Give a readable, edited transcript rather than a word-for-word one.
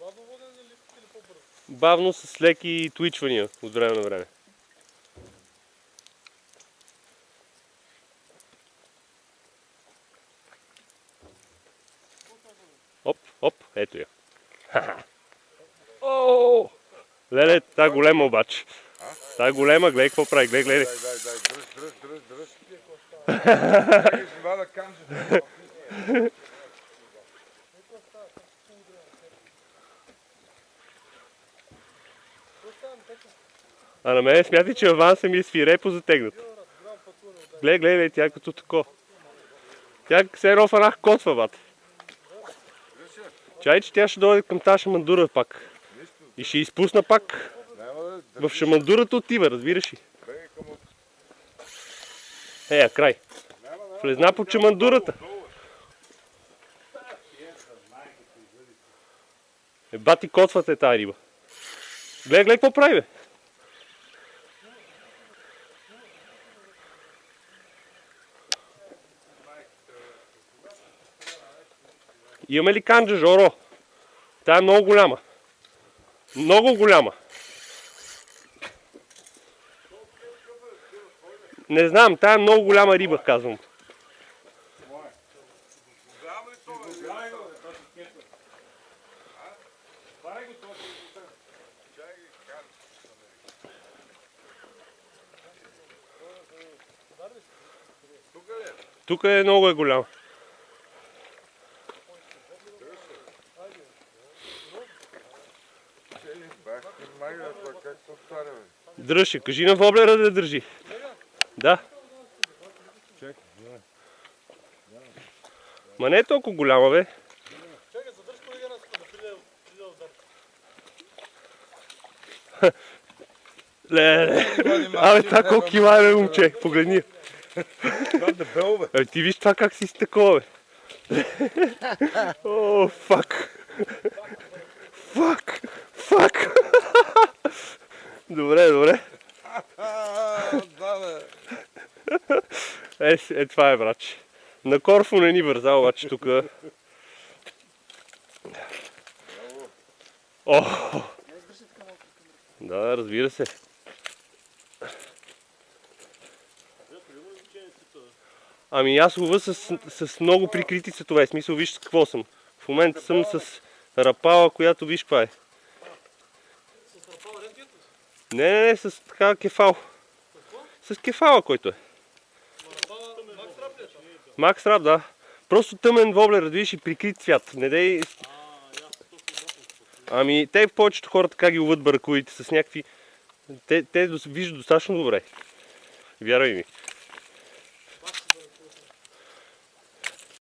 Бавно водене или по-бързо? Бавно с леки твичвания от време на време. Оп, оп, ето я. Ооо! Леле, та голема обаче. Та голема, гледай какво прави, гледай. Дай, дръж. Чакай си вада камчета. А на мен смятай, че аванса ми е свирепо затегнат. Гледай, тя като тако. Тя се едно фанах котва, бат. Чай, че тя ще дойде към тази шамандура пак. И ще изпусна пак. В шамандурата отива, разбираш ли? Край. Влезна под шамандурата. Бати котвата е тая риба. Гледай какво прави, бе. Имаме ли канджа, Жоро? Тя е много голяма. Много голяма. Не знам, тя е много голяма риба, казвам. Тук е много голяма. Дръжи, кажи на воблера да държи. Да. Ма не е толкова голяма, бе. Чакай, задържи колеганата да приде удар. Леле. Абе, това колко кила е, бе, момче. Погледни. Ти виж това как си с такова, бе. О, фак. Фак. Добре. Това е, браче. На Корфу не ни върза, обаче тук. Да, разбира се. Ами аз лова с много прикрити цветове. В смисъл, виж какво съм. В момента съм с рапала, която виж каква е. С рапала рентгет? Не, с така кефал. С кефала, който е. Макс Рап ли е това? Макс Рап, да. Просто тъмен воблер, видиш, и прикрит цвят. Не дей... Ами, те повечето хора така ги ловят баракудите с някакви... Те виждат достатъчно добре. Вярвай ми.